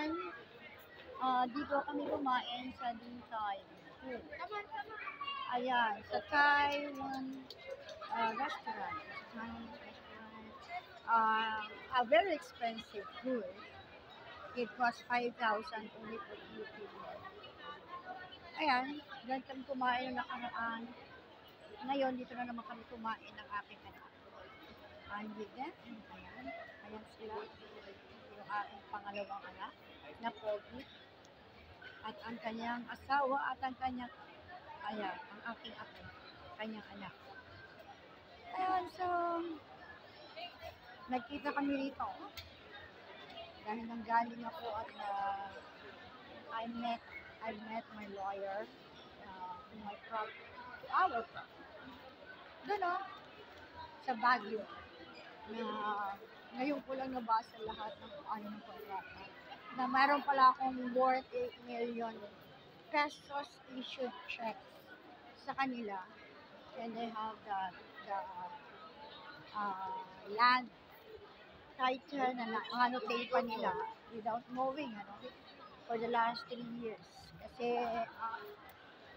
Ayan, dito kami kumain sa Din Food. Ayan, sa Taiwan restaurant. A very expensive food. It was 5,000 only for 2 people. Ayan, dyan kami kumain ng nakaraan. Ngayon, dito na naman kami kumain ng aking anak. I'm with them. Ayan, ayan sila. Yung aking pangalawang anak na pogi. At ang kanyang asawa at ang kanyang, ayan, ang aking ako, kanyang anak. Ayan, so, nagkita kami rito. Dahil nanggaling ako at I met my lawyer, our prop. Doon sa Baguio, na ngayon ko lang nabasa lahat ng ng kontrata. Na mayroon pala akong worth 8 million pesos issued checks sa kanila. And they have the land title na na-annotate pa nila without knowing, for the last 3 years. Kasi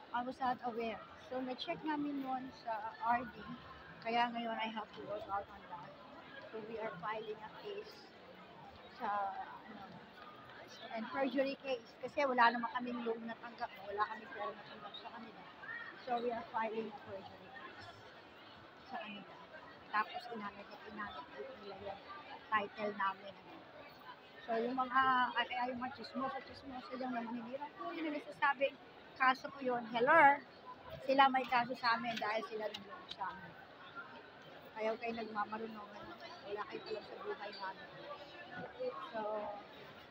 I was not aware. So, na-check namin yun sa RD. Kaya ngayon, I have to work out on that. So, we are filing a case sa, and perjury case. Kasi wala naman kaming loan na tanggap. Wala kaming pera na tanggap sa kanila. So, we are filing a perjury case sa kanila. Tapos, inanit nila yung title namin. So, yung mga, kaya yung mga chismosa yung naman hinirang ko, yung nagsasabing, kaso ko yun, hello, sila may kaso sa amin dahil sila nag-loan sa amin. Kaya kayo nagmamarunongan, wala kayo alam sa buhay namin. So,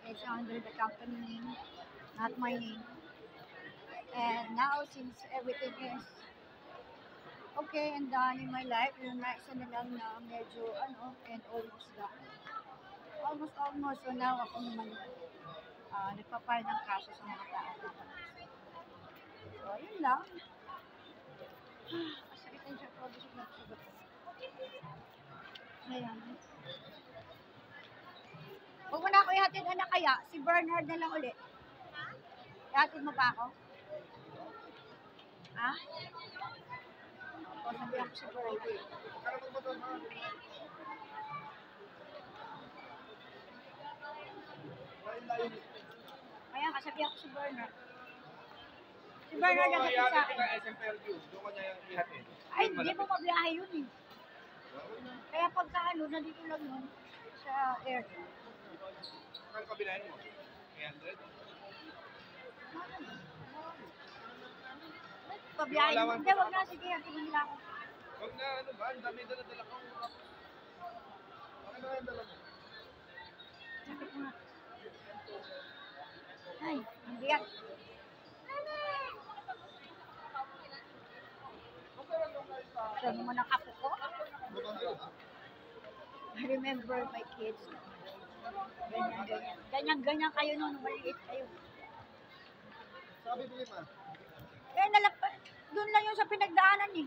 it's under the company name, not my name. And now, since everything is okay and done in my life, yung naisa na lang na medyo, and almost done. Almost. So now, ako naman, nagpapile ng kaso sa mga tao. So, yun lang. Masakit na siya, pero gusto na sa bato. Ayan. Huwag mo na ako ihatid, anak, kaya. Si Bernard na lang ulit. Ihatid mo pa ako? Ha? O, sabi ako si Bernard. Kaya kasabi ako si Bernard. Si Bernard ang kasi sa akin. Ay, hindi mo mabiyahe yun eh. Kaya pagka nandito lang yun sa area. Kano pa binahin mo? 300? Pabiyahe mo. Hindi, wag na. Sige, hatiin nila ako. Wag na, ang dami dala-dala ko. Ano na yung dala mo? Sakit mo na. Ay, ang biyak. Siya naman ang apo ko. I remember my kids. Ganyan kayo nung maliit kayo. Sabi mo ma? Doon lang yung sa pinagdaanan eh.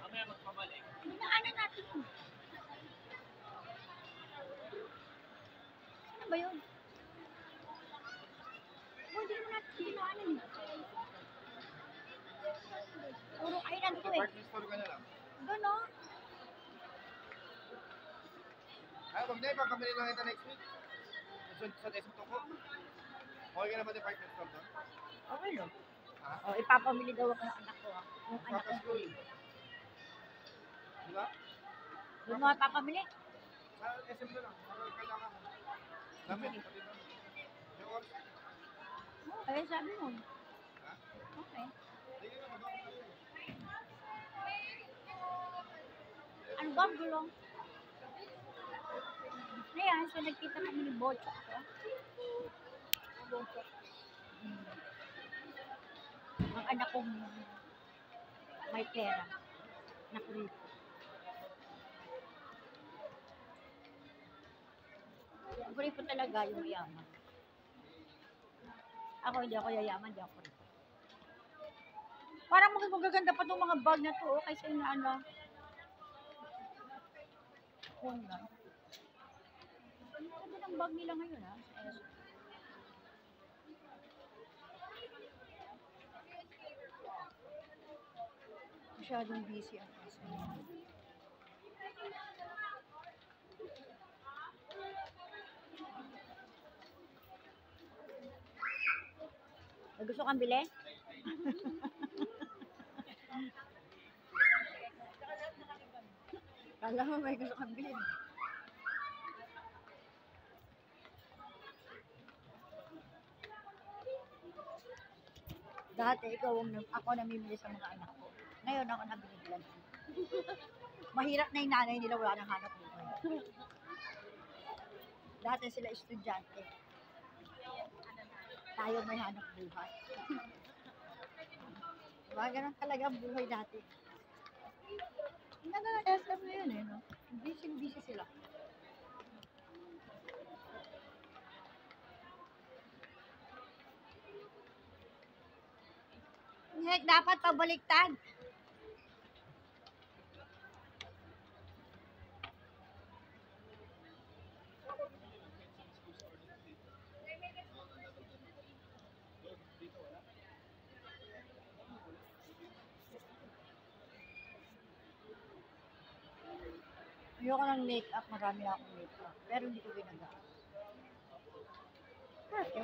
Mamaya magpabalik. Dinaanan natin yun. Ano ba yun? Hindi mo natin dinaanan eh. Puro kailan ito eh. Department store ka na lang. Doon Wag na, ipapamili lang ito next week. Sa desktop ko. Okay ka na ba department store doon? Okay no? O, ipapamili daw ako ng anak ko. Yung anak ko. School. Di ba? Doon mo ipapamili? Sa SM na lang. Kailangan mo. Dami. Pati doon. Yung oras. Okay, sabi mo. Okay. Ano ba ang gulong? Ayan, so nagkita kami ni Bocho. Bocho. Ang anak kong may pera na kurito. Kurito talaga yung yaman. Ako hindi ako yayaman, hindi ako kurito. Parang magaganda pa itong mga bag na to, kaysa yung Honda. Ang ganda ng bag nila ngayon, ha? masyadong busy ang SM. May gusto kang bili? Kala mo may gusto kang bili. Dati ikaw ako namimili sa mga anak ko. Ngayon ako nabibigyan. Mahirap na yung nanay nila, wala nang hanap buhay. Dati sila estudyante. Tayo may hanap buhay. Diba, ganun talaga ang buhay dati. Ang ganda ng SM na yun eh, no? Busy sila. Heck, dapat pabaliktad. Ayoko ng make-up, marami akong make-up. Pero hindi ko ginagamit. Okay.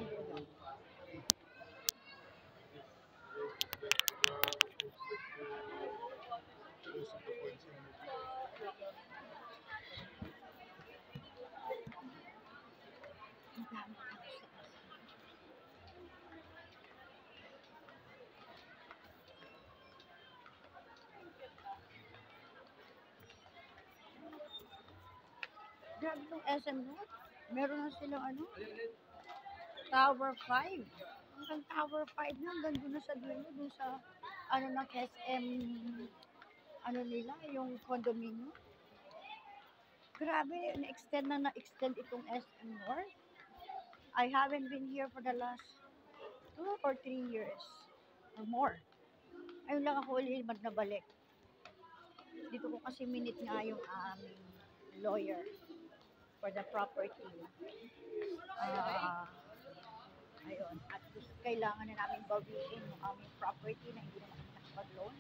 Ang dami ko sa SM. Grabe itong SM mo. Meron na silang ano, Tower 5. Hanggang Tower 5 na, hanggang doon na sa dulo, doon sa ano ng SM, ano nila, yung condominium. Grabe, na-extend itong SM North. I haven't been here for the last 2 or 3 years or more. Ayun lang ako ulit nabalik. Dito ko kasi minute nga yung aming lawyer for the property. Ayun. At kailangan na namin bawiin yung aming property na hindi naman kami nakapag-loan.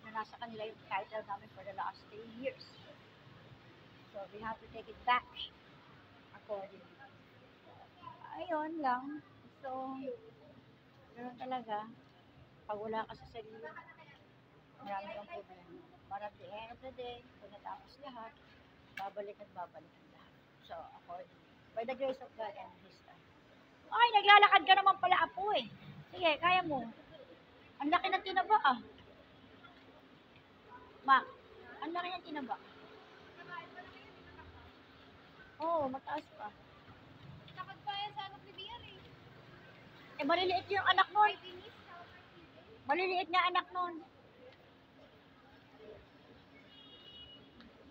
Na nasa kanila yung title namin for the last 3 years. So, we have to take it back accordingly. Ayun lang. So, ganoon talaga. Pag wala ka sa sarili, marami kang problema. But at the end of the day, kung natapos lahat, babalik at babalik ang lahat. So, accordingly. By the grace of God and His time. Ay, naglalakad ka naman pala, apo eh. Sige, kaya mo. Ang laki ng tinaba ah. Ma, ang laki ng tinaba. Oo, mataas pa. Takad pa yan sa anak ni BR eh. Eh, maliliit yung anak nun. Maliliit nga anak nun.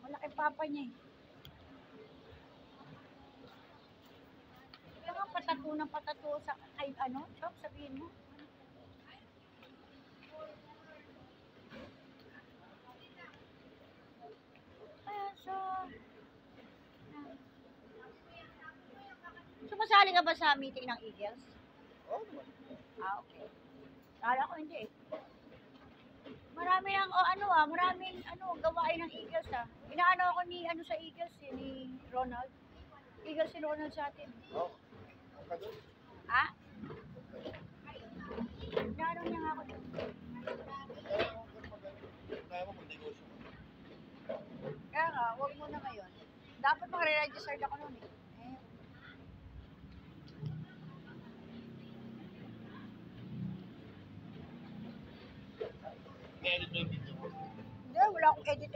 Malaki papa niya eh. Ito nga patatu sa kahit ano, Chop, sabihin mo. Ayan, so, sumasali ka ba sa meeting ng Eagles? Oh, Okay. Kala ko hindi eh. Maraming gawain ng Eagles ah. Inaano ako ni sa Eagles ni Ronald. Eagles si Ronald sa atin. oh. Okay doon. Ha? Inaano niya nga ako dun. Kaya mo mag-negosyo. Kaya nga, huwag mo na ngayon. Dapat mag-re-register ako noon eh. May-edit mo yung video mo. Hindi, wala akong edit.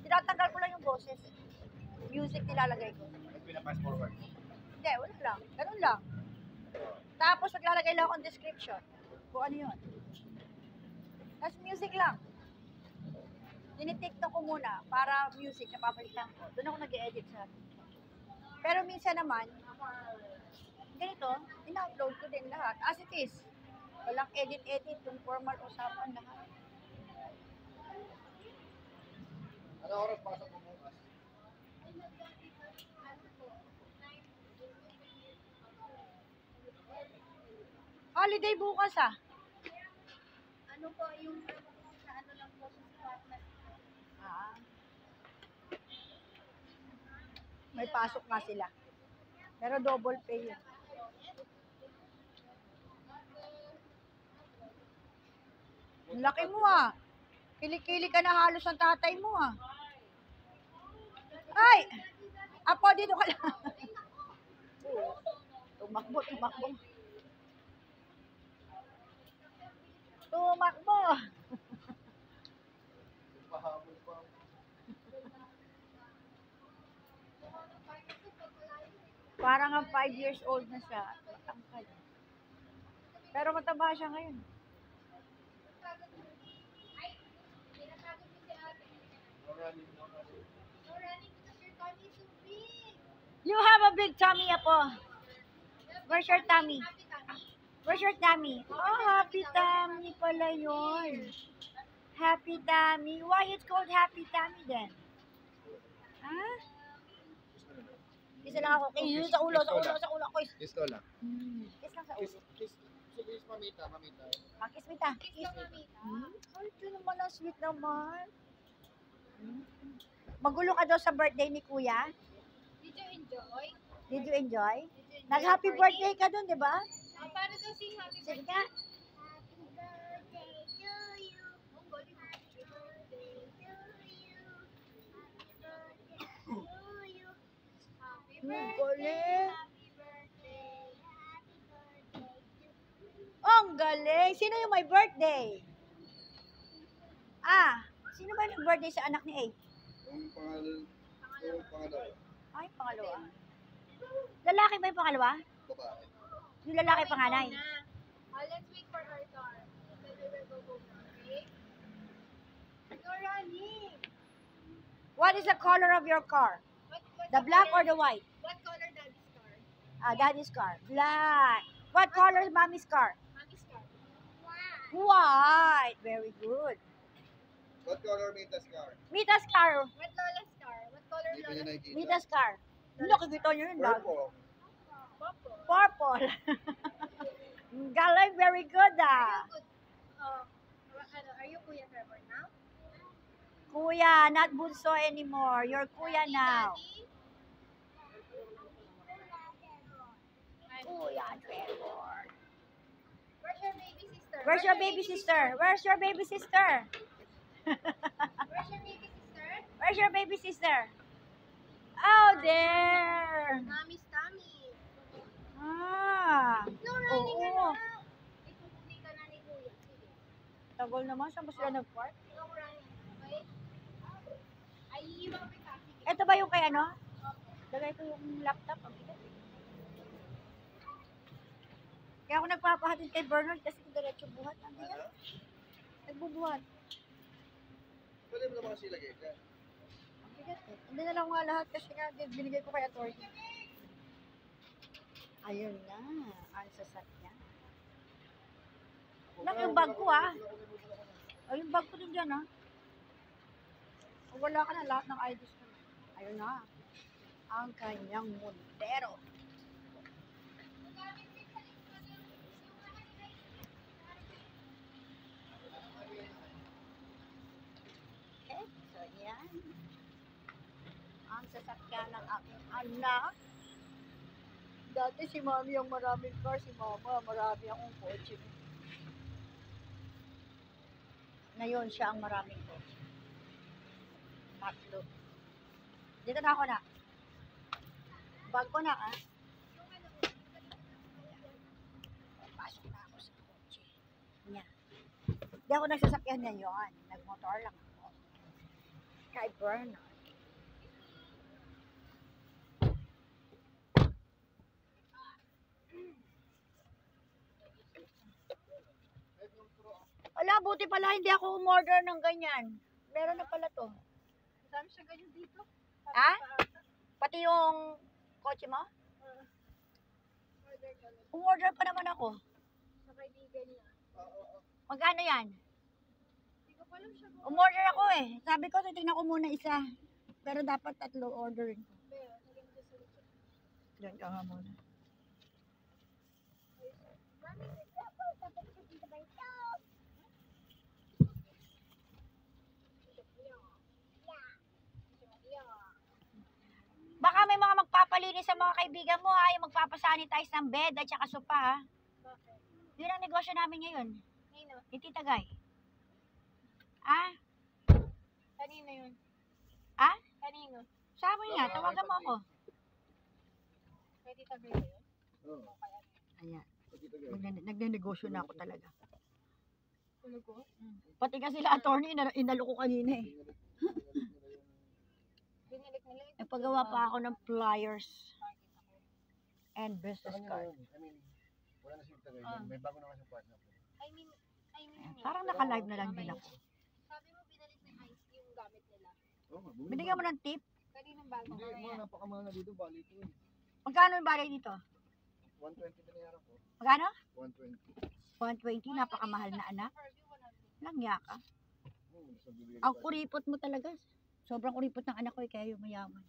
Tinatanggal ko lang yung boses. Music nilalagay ko. At pinapass forward. Hindi, wala lang. Ganun lang. Tapos maglalagay lang akong description. Kung ano yun. Tapos music lang. Tinitiktok ko muna para music na papalitan ko. Doon ako nag-edit sa Pero minsan naman, ganito, ina-upload ko din lahat. As it is. Walang edit-edit, yung formal usapan lahat. Ano oras pasok mo bukas? Holiday bukas ah. Ano po yung sa ano Ah. May pasok nga sila. Pero double pay yun. Ang laki mo ah. Kilikili ka na halos ang tatay mo ah. Ay! Apo, dito ka lang. Tumakbo, tumakbo. Tumakbo. Pahabol pa. Parang ang 5 years old na siya. Matangkad. Pero mataba siya ngayon. Maraming No running because your tummy is so big. You have a big tummy, Apo. Where's your tummy? Happy tummy. Where's your tummy? Oh, happy tummy pala yun. Happy tummy. Why it's called happy tummy then? Ha? Isa lang ako. Kiss sa ulo, sa ulo, sa ulo. Kiss. Kiss Lola. Kiss lang sa Kiss, ulo. kiss. Kiss mamita, mamita. Kiss Mita. Kiss ka, mamita. Ay, ito naman ang sweet naman. Magulo ka daw sa birthday ni Kuya. Did you enjoy? Did you enjoy? Did you enjoy Nag-happy your birthday ka dun, di ba? Paano daw sing happy Sige birthday? ka. Happy birthday to you. Oh, galing. Happy birthday to you. Happy birthday to you. Happy Ang birthday. galing. Happy birthday. Happy birthday to you. Oh, ang galing. Sino yung may birthday? Sino ba yung birthday sa anak ni A? Yung pangalawa. Ay, pangalawa. Lalaki ba yung pangalawa? Babae. Yung lalaki panganay. Let's wait for our car. Then we will go home now, okay? Go running. What is the color of your car? What The black or the white? What color daddy's car? Daddy's car. Black. What color is mommy's car? Mommy's car. Wow. White. Very good. What color Mita's car? Mita's car. What Lola's car? What color Hindi pa niya Lola's nakikita. Mita's car. Nakikita nyo yun. Purple. Purple. Purple. Galing. Very good Are you good? Are you Kuya Trevor now? Kuya, not bunso anymore. You're kuya now. Daddy? Kuya Trevor. Where's your baby sister? Where's your baby sister? Where's your baby sister? Where's your baby sister? Where's your baby sister? Oh, there. Mommy's tummy. No running ka Oo. na. Itutuloy ka na ni Kuya. Sige. Tagal naman. Saan ba sila nag-park? No running. Okay? Ay, iiwan kita. Sige. Ito ba yung kay ano? Lagay ko yung laptop. Ang bigat. Kaya ako nagpapahatid kay Bernard kasi diretso buhat. Ang bigat. Nagbubuhat. Pwede mo naman kasi lagay ka. Ang bigat eh. Hindi na lang nga lahat kasi nga binigay ko kay attorney. Ayun na. Ang sasakyan. Nak, yung bag ko ah. Ay, yung bag ko din dyan ah. Wala ka na lahat ng IDs ko. Ayun na. Ang kanyang Montero. Okay, so yan. Ang sasakyan ng aking anak. Dati si mami ang maraming car, si mama marami akong kotse. Ngayon siya ang maraming kotse. Tatlo. Dito na ako na. Bag ko na ah. Pasok na ako sa kotse. Niya. Hindi ako nagsasakyan ngayon. Nagmotor lang ako. Kay Bernard. Wala, buti pala hindi ako umorder ng ganyan. Meron na pala to. Dami siya ganyan dito. Ha? Pati yung kotse mo? Order ka lang. Umorder pa naman ako. Sa kaibigan niya. Magkano yan? Hindi ko pa alam siya. Umorder ako eh. Sabi ko, titignan ko muna isa. Pero dapat 3 orderin ko. Pero, naging ko sa likod. Diyan ka nga muna. Mami, ako. Tapos ko dito ba ito? Baka may mga magpapalinis sa mga kaibigan mo ha, yung magpapasanitize ng bed at saka sopa ha. Bakit? Yun ang negosyo namin ngayon. Nino? Ni Tita Guy. Ah? Kanino yun? Ah? Kanino? Sa amin nga, tawagan mo ako. Pwede tagay ba yun? Oo. Ayan. Pagkita guys. Nagne-negosyo na ako talaga. Tulog ko? Pati kasi sila attorney, inalo ko kanina eh. Binalik nila yung Nagpagawa pa ako ng flyers and Sa business kanya card. yun. I mean, wala na siyang tagay. May bago naman siyang partner. I mean, Ayan, parang naka-live na lang din ako. sabi mo binalik na yung gamit nila. Oo nga, bumili Binigyan mo ba? ng tip? Kaninong bago? Hindi, mga napakamahal na dito. Bali ito eh. Magkano yung balay dito? 120 binayaran ko. Magkano? 120. 120, napakamahal na anak. Langya ka. Basta bibigyan Ang ko pa. kuripot mo talaga. Sobrang kuripot ng anak ko eh, kaya yung mayaman.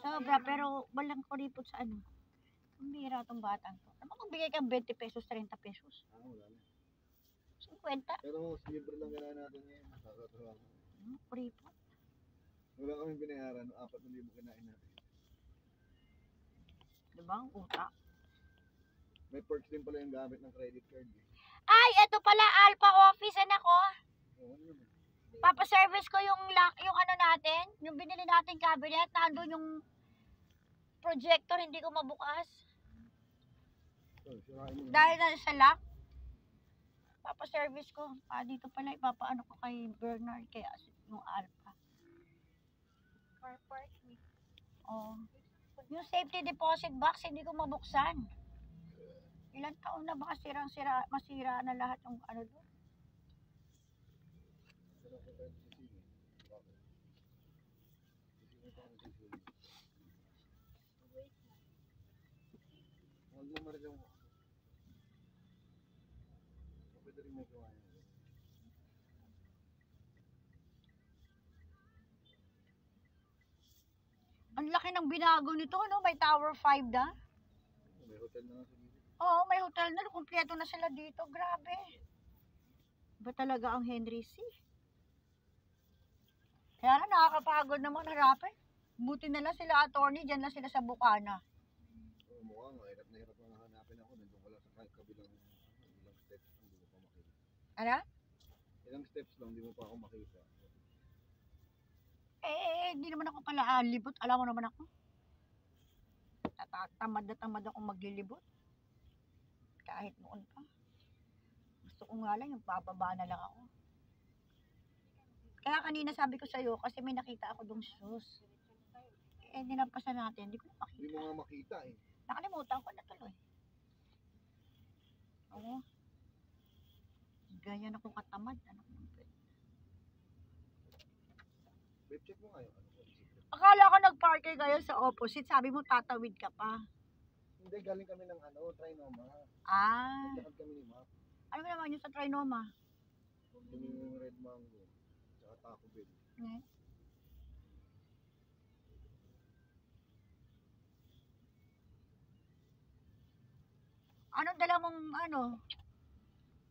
Sobra, pero walang kuripot sa ano. Ang bira tong batang to. Ano kung bigay kang 20 pesos, 30 pesos? Wala na. 50? Pero libre lang gano'n natin ngayon. Nakakatawa. Kuripot. Wala kaming binayaran. 4,000 kinain natin. Diba? Ang utak. May perks din pala yung gamit ng credit card. Eh. Ay, eto pala, Alpha Office, anak ko. Oo, ano naman. Papa-service ko yung ano natin, yung binili natin cabinet, nandun yung projector, hindi ko mabukas. Sirain mo. Dahil na sa lock. Papa-service ko. Dito pala, ipapaano ko kay Bernard, kaya yung Alpha. Car park ni. Oh. Yung safety deposit box, hindi ko mabuksan. Ilang taon na baka masira na lahat yung ano doon. Huwag mo marilang mo. Pwede rin may gawa yan. Ang laki ng binago nito, no? May Tower 5 na. May hotel na nga sa dito. Oo, may hotel na. Kumpleto na sila dito. Grabe. Ba talaga ang Henry C? Kaya na nakakapagod naman harapin. Buti na lang sila attorney, dyan lang sila sa Bukana. Oo, mukha nga. Hirap na hirap na hanapin ako. Nandun ko lang sa kabilang ilang steps lang. Hindi mo pa makita. Ano? Ilang steps lang. Hindi mo pa ako makita. Hindi naman ako pala libot. Alam mo naman ako. Tamad na tamad akong maglilibot. Kahit noon pa. Gusto ko nga lang yung bababa na lang ako. Kaya kanina sabi ko sa'yo, kasi may nakita ako dong shoes. Dinampasan natin, hindi ko na makita. Hindi mo nga makita eh. Nakalimutan ko na tuloy. Oo. Ganyan akong katamad. Ano ko nang pwede. Babe, check mo nga yung ano ko. Akala ko nag-parker kayo sa opposite. Sabi mo tatawid ka pa. Hindi, galing kami ng ano, Trinoma. Ah. Nagkakad kami ni Map. Ano ba naman yung sa Trinoma? Yung Red Mango. Tsaka Taco Bell. Eh? Anong dala mong ano?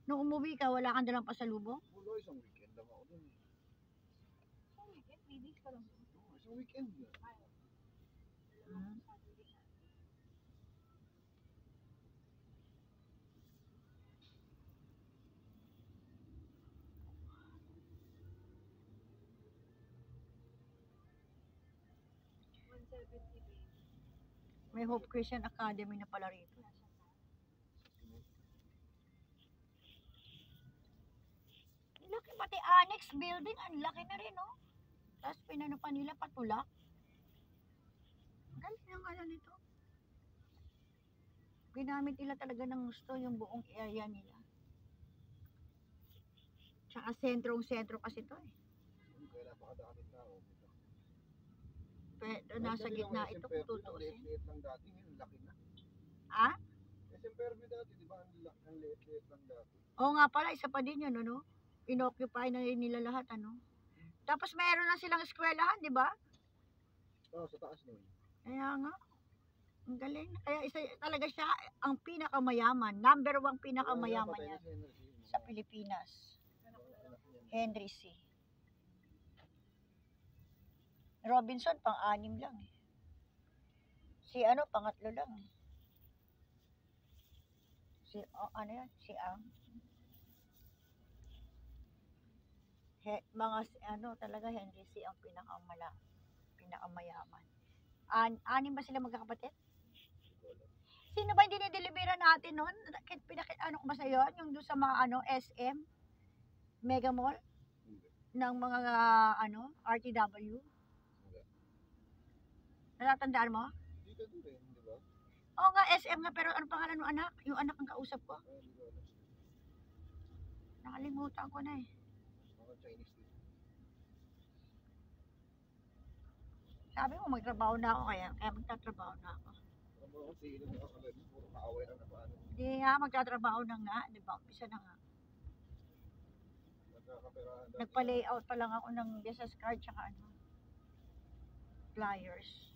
Nung umuwi ka, wala kang dalang pasalubong? Wala, isang weekend lang ako dun. Sa weekend, 3 days ka lang. Oo, isang weekend lang. Hmm. May Hope Christian Academy na pala rito. Laki pati annex building, ang laki na rin, oh. Tapos pinano pa nila patulak. Galing ang ano nito. Ginamit nila talaga ng gusto yung buong area nila. Tsaka sentrong-sentro kasi to eh. Kaya napakadakit na ako. Pero nasa gitna ito kung tutuusin. Liit lang dati, ngayon laki na. Ah? SM Fairview dati, di ba? Ang liit lang dati. Oo nga pala, isa pa din yun, ano? Inoccupy na rin nila lahat, ano? Tapos meron na silang eskwelahan, di ba? Oo, sa taas nun. Kaya nga. Ang galing. Kaya isa talaga siya ang pinakamayaman. Number 1 pinakamayaman Patay niya na si Henry C. sa Pilipinas. Henry C. Robinson, pang-anim lang eh. Si ano, pangatlo lang. Si, ano yan? Si Ang. Ano talaga, Henry si ang pinakamayaman. Anim ba sila magkakapatid? Sino ba yung dinideliveran natin nun? Ano ko ba sa yun? Yung doon sa mga SM? Mega Mall? Ng mga RTW? Natatandaan mo? Dito din eh, di ba? Oo nga, SM nga, pero ano pangalan ng anak? Yung anak ang kausap ko? Hindi ko alam. Nakalimutan ko na eh. Mga Chinese din. Sabi mo, magtrabaho na ako kaya magtatrabaho na ako. Ano ba kasi ilan na akala niyo, puro kaaway lang na paano. Hindi nga, magtatrabaho na nga. Di ba? Umpisa na nga. Nagkakaperahan dati. Nagpa-layout pa lang ako ng business card tsaka flyers.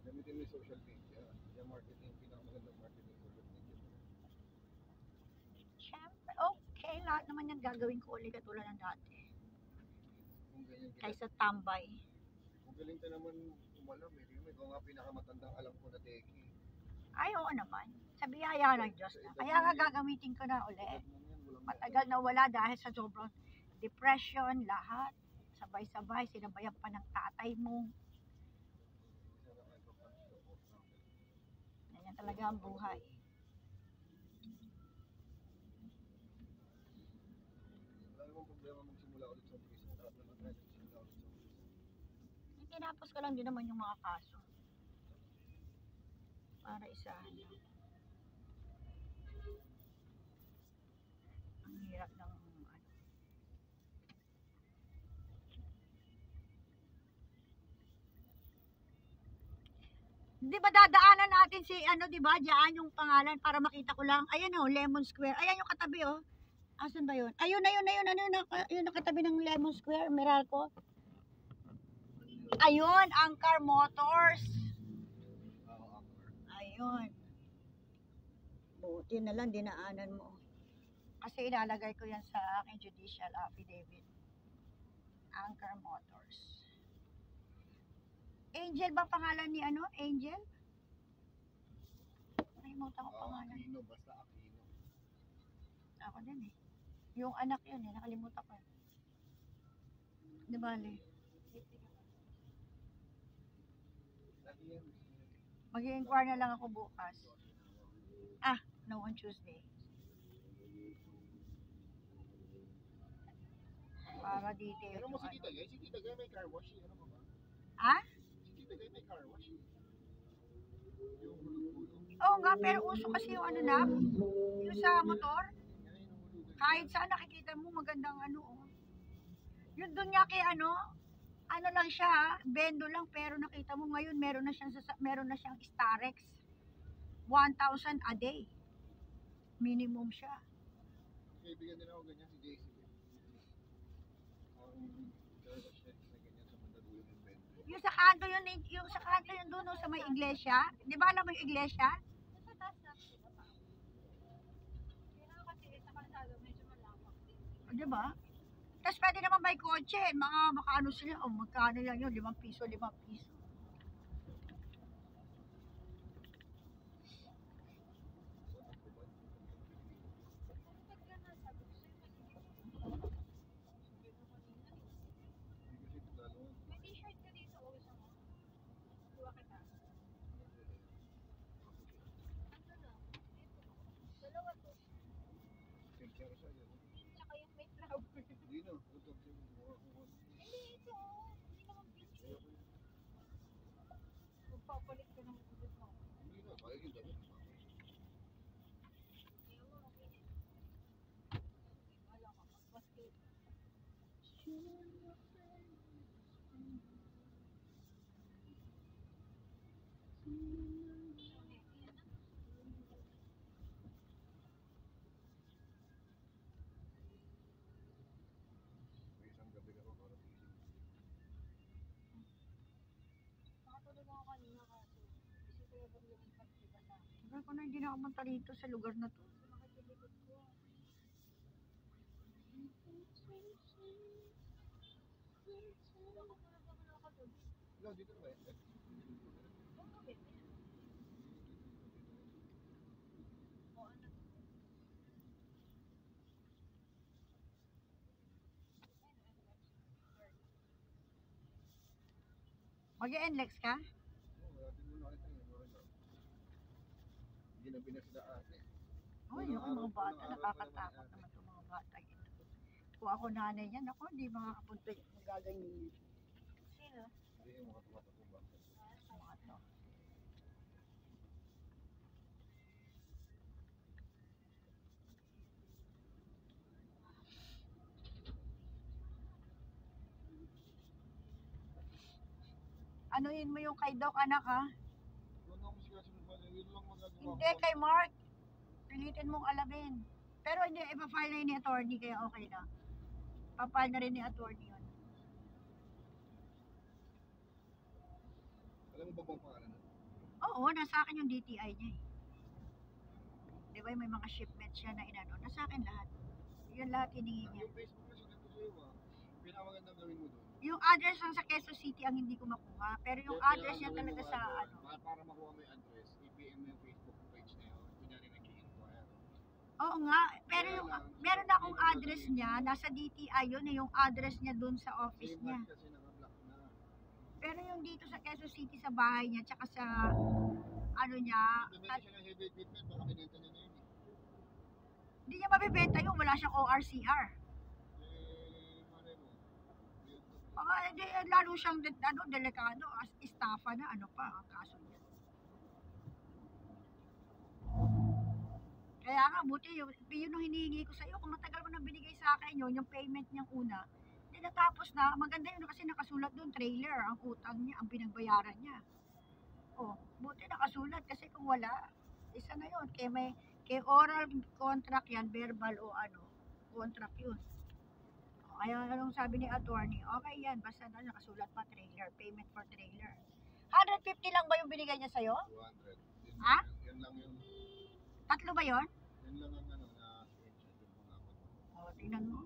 Gamitin mo yung social media. Yung marketing, pinakamagandang marketing social media. Siyempre, okay. Lahat naman yung gagawin ko ulit katulad ng dati. Kung ganyan Kaysa tambay. kung galing ka naman umalam eh. Ikaw nga pinakamatandang alam ko na teki. Ay, oo naman. Sa biyaya ng Diyos na. Kaya nga gagamitin ko na ulit. Matagal na wala dahil sa sobrang depression, lahat. Sabay-sabay, sinabayan pa ng tatay mo. Ganyan talaga ang buhay. Wala namang problema magsimula ulit sa prison. Lahat naman tayo nagsimula ulit sa prison. Tinapos ko lang din naman yung mga kaso. Para isahan lang. Ang hirap ng Di ba dadaanan natin si di ba? Diyan yung pangalan para makita ko lang. Ayan Lemon Square. Ayan yung katabi Asan ba yun? Ayun. Yung nakatabi ng Lemon Square, Meralco. Ayun, Angkar Motors. Ayun. Buti na lang dinaanan mo. Kasi ilalagay ko yan sa aking judicial affidavit. Angkar Motors. Angel ba pangalan ni Angel? Nakalimutan ko pangalan. Aquino, basta Aquino. Ako din eh. Yung anak yun nakalimutan ko. Di ba, Le? Mag-i-inquire na lang ako bukas. No, on Tuesday. Para detail. Pero mo si Tita Gay? Si Tita Gay may car wash. Ano mo ba? Si Tita Gay may car wash. Yung hulog-hulog. Oo nga, pero uso kasi yung yung sa motor. Kahit saan nakikita mo magandang Yun doon nga kay lang siya bendo lang, pero nakita mo ngayon meron na siyang Starex. 1,000 a day. Minimum siya. Kaibigan din ako ganyan si JC. Ang car wash na ganyan sa Mandaluyong yung bendo. Yung sa kanto yun doon sa may iglesia. Di ba alam mo yung iglesia? Di ba? Tapos pwede naman may kotse. Makaano sila. Magkano lang yun? 5 piso. Hindi na. Magpapalit ka ng budget mo. Hindi na. Kaya yung damit. Isang gabi ka pa para gising. Nakatulog ako kanina kasi isip ko yung lumipat diba na. Sabi ko na hindi na ako punta dito sa lugar na to. Nakatilikod ko. Ikaw, dito ba yan? Mag-NLEX ka? Oo, natin muna kita ngayon. Hindi na pinasida ate. Oh, yung mga bata, nakakatakot naman itong mga bata. Kung ako nanay yan, ako hindi makakapunta yung magaganyan. Sino? Hindi yung mga tumatakbo. Mga to. Anuin mo yung kay Doc, anak ha? Yun lang masikasin mo, yun lang magagawa Hindi, kay Mark. Pilitin mong alamin. Pero hindi, ipa-file na yun ni attorney, kaya okay na. Pa-file na rin ni attorney yun. Alam mo ba bang pangalan nun? Oo, nasa akin yung DTI niya eh. Di ba may mga shipments siya na inano? Nasa akin lahat. Yun lahat hiningi niya. Yung Facebook na siya nito sa'yo ah. Pinakamagandang gawin mo doon. Yung address lang sa Quezon City ang hindi ko makuha. Pero yung address niya talaga sa ano. Para makuha mo yung address, i-PM mo yung Facebook page na yun. Kunyari nag-i-inquire. Oo nga, pero yung meron akong address niya, nasa DTI yun eh, yung address niya dun sa office Same niya. kasi naka-block na. Pero yung dito sa Quezon City sa bahay niya, tsaka sa ano niya, Implementation siya ng heavy equipment, baka binenta niya na yun eh. hindi niya mabibenta yun, wala siyang ORCR. Malay mo. Baka lalo siyang ano, delikado, as estafa na, ano pa ang kaso niya. Kaya nga, buti yun yung hinihingi ko sa'yo. Kung matagal mo nang binigay sa akin yun, yung payment niyang una, hindi natapos na. Maganda yun kasi nakasulat doon, trailer, ang utang niya, ang pinagbayaran niya. Oh, buti nakasulat kasi kung wala, isa na yun. Kay oral contract yan, verbal o ano, contract yun. Kaya anong sabi ni attorney, okay yan, basta na nakasulat pa trailer, payment for trailer. 150 lang ba yung binigay niya sa'yo? 200. Ha? Yan lang yung, Tatlo ba yon? yan lang ang ano na screenshot yung mga ako. O, tingnan mo.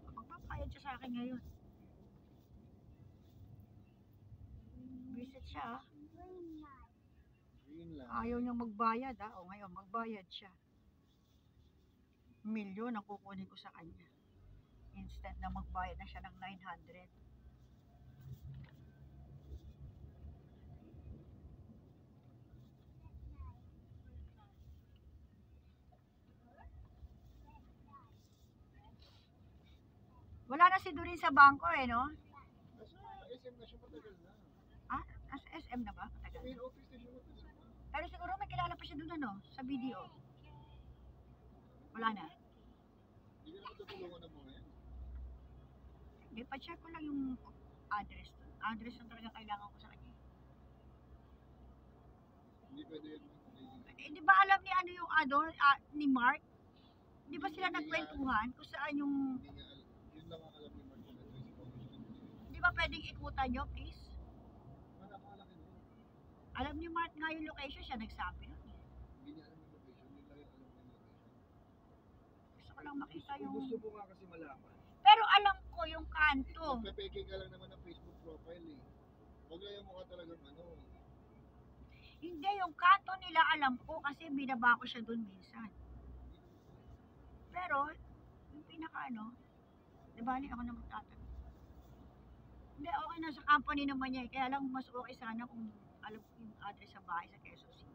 Magpapayad siya sa akin ngayon. Visit siya. Green lang. Ayaw niyang magbayad ha. O ngayon, magbayad siya. Milyon ang kukunin ko sa kanya. Instead na magbayad na siya ng 900. Wala na si Durin sa bangko eh, no? Nasa SM na siya matagal na. Ah, nasa SM na ba? Matagal. Main office na siya matagal na. Pero siguro may kilala pa siya doon ano, sa video. Wala na. Hindi ka naman tutulungan ng mga yan. Hindi, pa-check ko lang yung address doon. Address na talaga kailangan ko sa kanya. Hindi pwede yan. Eh, di ba alam ni ano yung ni Mark? Di ba sila nagkwentuhan kung saan yung, Hindi nga alam. Yun lang ang alam ni Mark na address ko. di ba pwedeng ikutan nyo, please? Malaki na yun. Alam ni Mark nga yung location, siya nagsabi nun eh. Hindi niya alam yung location. Yun lang yung alam niya yung location. Gusto ko lang makita Kung yung, gusto mo nga kasi malaman. pero alam ko yung kanto. Magpepeke ka lang naman ng Facebook profile eh. Huwag lang yung mukha talagang ano. Hindi, yung kanto nila alam ko kasi binaba ko siya doon minsan. Pero, yung pinaka ano, di ba ako na magtatanong. Hindi, okay na sa company naman niya eh. Kaya lang mas okay sana kung alam ko yung address sa bahay sa Quezon City.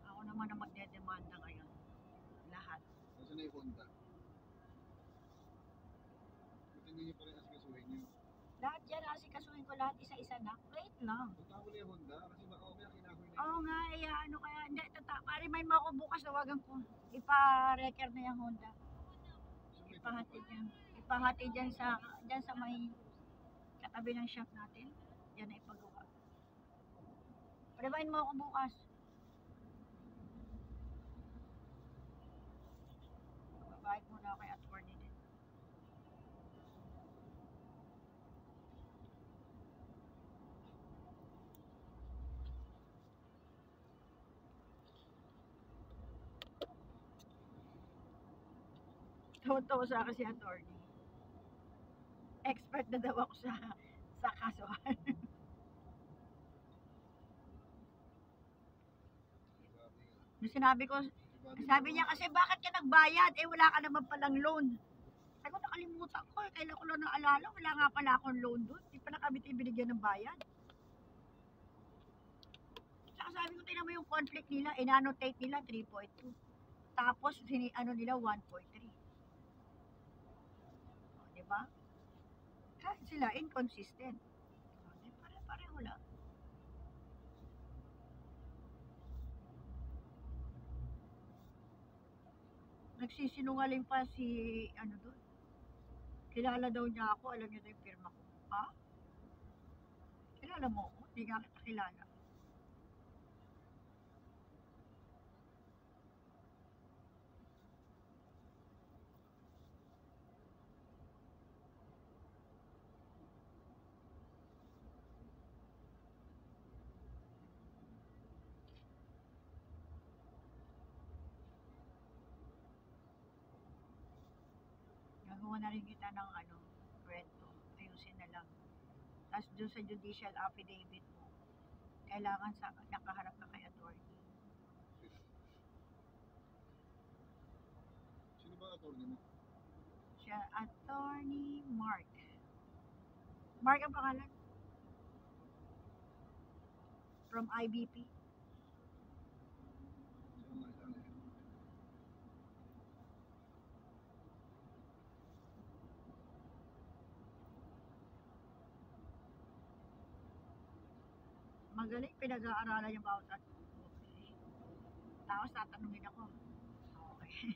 Ako naman na magdedemanda ngayon. Lahat. Nasaan na yung Honda? Ba't hindi niyo pa rin asikasuhin niyo? Lahat yan, asikasuhin ko lahat isa-isa na. Wait lang. Punta mo na yung Honda kasi baka umaya kinahoy na Oo nga, ano kaya, hindi, pa-remind mo ako bukas, tawagan ko. Ipa-record na yung Honda. Ipahatid dyan sa may katabi ng shop natin. Yan na ipagawa. Pa-remind mo ako bukas. Babahit muna ako kay attorney din. Tawa-tawa sa akin si attorney. Expert na daw ako sa kasuhan. Nung sinabi ko, sabi niya kasi bakit ka nagbayad? Eh wala ka naman palang loan. Sabi ko, nakalimutan ko. Kailan ko lang naalala. Wala nga pala akong loan doon. Hindi pa na kami binigyan ng bayan. Saka sabi ko, tingnan mo yung conflict nila. In-annotate nila 3.2. Tapos, ano nila 1.3. Diba? Kahit sila, inconsistent. Pare-pareho lang. Nagsisinungaling pa si, ano doon. Kilala daw niya ako, alam niya daw yung firma ko. Ha? Kilala mo ako? Hindi nga kita kilala. Gagawa na rin kita ng ano, kwento. Ayusin na lang. Tapos doon sa judicial affidavit mo, kailangan sa nakaharap ka kay attorney. Sino ba ang attorney mo? Siya, attorney Mark. Mark ang pangalan? From IBP. Sino nga ilala yan? Magaling, pinag-aaralan yung bawat at okay. Tapos tatanungin ako. Okay.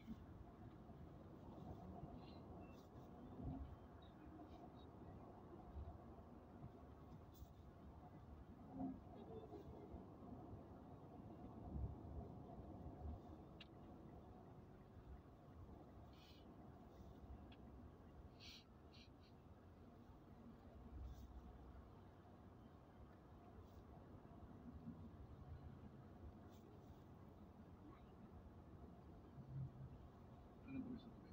Anong gusto mo?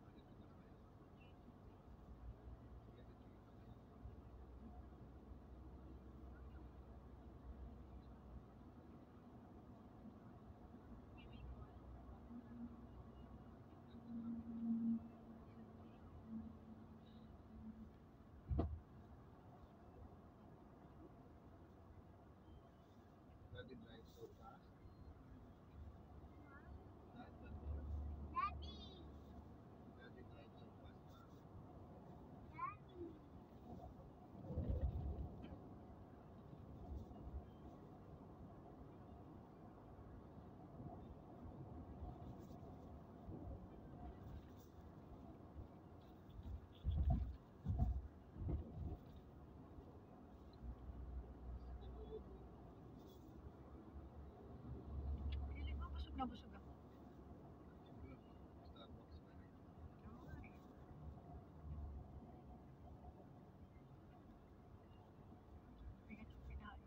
Daddy drive so fast. Daddy. Daddy drive so fast. Daddy. Feeling ko busog na busog ako. Siguro, Starbucks ba na? Okay. Bigat yung kinain.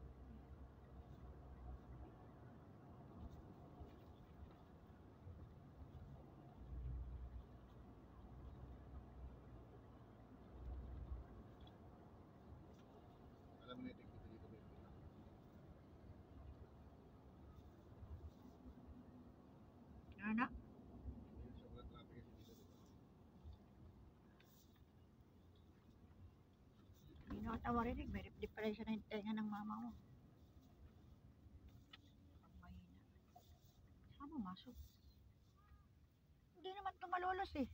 Alam mo na yung tigpita dito ba yung Ano na? yung sobrang traffic kasi dito, di ba? Hindi na kita marinig. May depression na yung tenga ng mama mo. Ang mahina. Saan mo masok? Hindi naman tumalolos eh.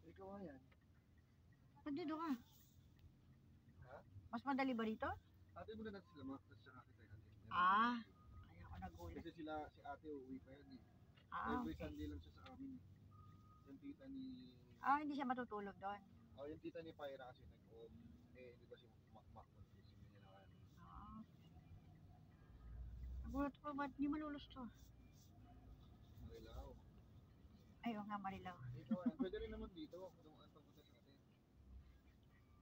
Ikaw nga yan. Nandito ka. Ha? Mas madali ba dito? Ate mo na natin sila mga tapos saka kita natin. Ah. Kaya ako nagulat. Kasi si ate uuwi pa yan eh. Ah, Every okay. Sunday lang siya sa amin eh. Yung tita ni... Ah, hindi siya matutulog doon. Oh, yung tita ni Pyra kasi nag-off. Eh, di ba si Mac confusing niya na ano. Ah. Nagulat ko ba't hindi malulos to? Marilaw. Ay, oo nga, Marilaw. Ikaw yan. Pwede rin naman dito. Kung ano pagpunta sa atin.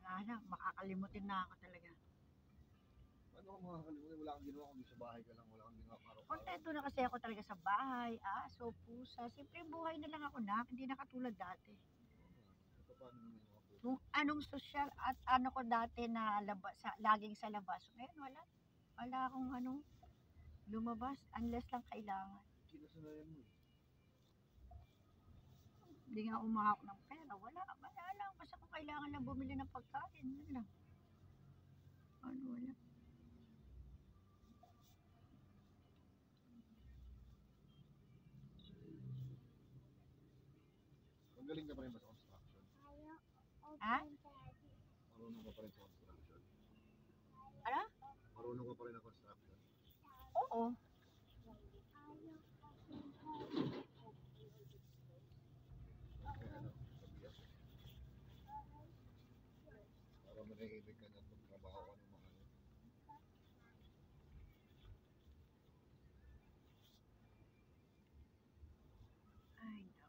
Wala na, makakalimutin na ako talaga. Paano ka makakalimutan? Wala kang ginawa kundi sa bahay ka lang. Wala kang ginawa araw-araw. Kontento na kasi ako talaga sa bahay, aso, pusa. Siyempre buhay na lang ako na, hindi na katulad dati. Ito paano naman yung ako? Kung anong sosyal at ano ko dati na labas, laging sa labas. Ngayon wala. Wala akong anong lumabas unless lang kailangan. Kinasanayan mo eh. Hindi nga umahak ng pera. Wala lang. Basta kung kailangan lang bumili ng pagkain, yun lang. Wala. Magaling ka pa rin ba sa construction? Ayaw. Ha? Open daddy. Marunong ka pa rin sa construction? Ano? Marunong ka pa rin sa construction? Oo. Ayaw. Kaya ano, sabihan. Para manahimik ka na magtrabaho ka ng mahal. Ay, nako.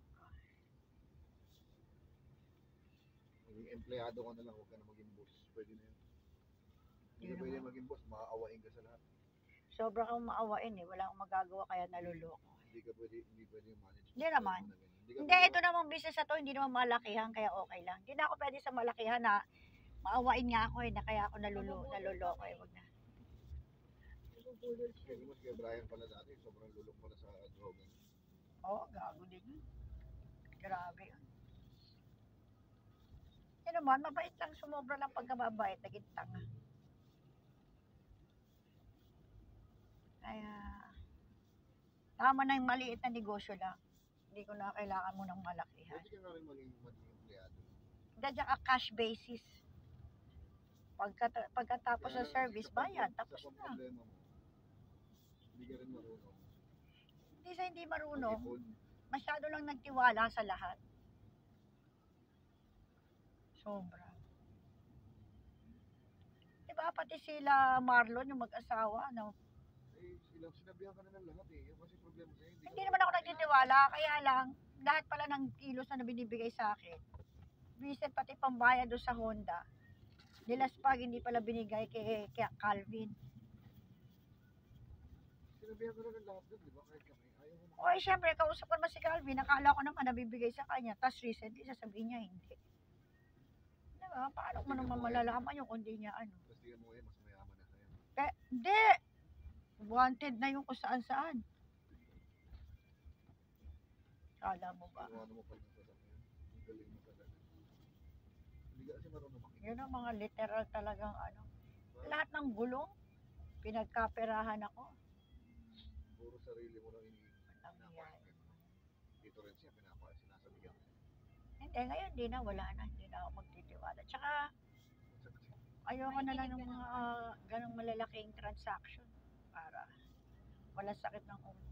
Maging empleyado ka na lang, huwag ka na maging boss. Pwede na yun. Hindi Yun ka pwede naman. maging boss, maaawain ka sa lahat. Sobra kang maawain eh. Wala akong magagawa kaya naluloko. Hindi pwede yung management. Hindi naman. Hindi ka Hindi, pwede- ito namang business na to, hindi naman malakihan, kaya okay lang. Hindi na ako pwede sa malakihan na maawain nga ako eh, na kaya ako naluloko eh. Wag na. Kasi mas kay Brian pala dati, sobrang lulok pala sa drogan. Oo, gago din yun. Grabe yun. Yan naman, mabait lang, sumobra lang pagkababait, naging tanga. Kaya, tama na yung maliit na negosyo lang. Hindi ko na kailangan mo ng malakihan. Pwede ka nga rin maging empleyado. Dadya ka cash basis. Pagkatapos Kaya sa lang, service, isa pang- bayad, isa tapos pang na. problema mo, hindi ka rin marunong. Hindi sa hindi marunong, Mag-ipon. masyado lang nagtiwala sa lahat. Sobra. Diba pati sila Marlon, yung mag-asawa, no? Eh, sinabihan ka na ng lahat eh. Yung kasi problema sa'yo, Hindi naman ako nagtitiwala, kaya lang, lahat pala ng kilos na binibigay sa akin, visit pati pambayad doon sa Honda, nilaspag, hindi pala binigay kay Calvin. Sinabihan ka na ng lahat doon, di ba? Kahit kami, ayaw mo. O eh, syempre, kausap ko naman si Calvin, nakala ko naman nabibigay sa kanya, tapos recently, sasabihin niya hindi. Diba? Paano mo naman malalaman yung kundi niya ano? Tapos tingnan mo mas mayaman na sa'yo. Hindi! Wanted na yung kung saan saan. Kala mo ba? Kinuha mo pala ng sasakyan. Ang galing mo talaga. Hindi ka kasi marunong makikita. Yun ang mga literal talagang ano. Lahat ng gulong, pinagkaperahan ako. Puro sarili mo lang Ang iyay. Dito rin siya, sinasabihan ka. Hindi, ngayon di na, wala na. Hindi na ako magtitiwala. Tsaka, ayoko na lang ng mga ganong malalaking transaction para wala sakit ng ulo.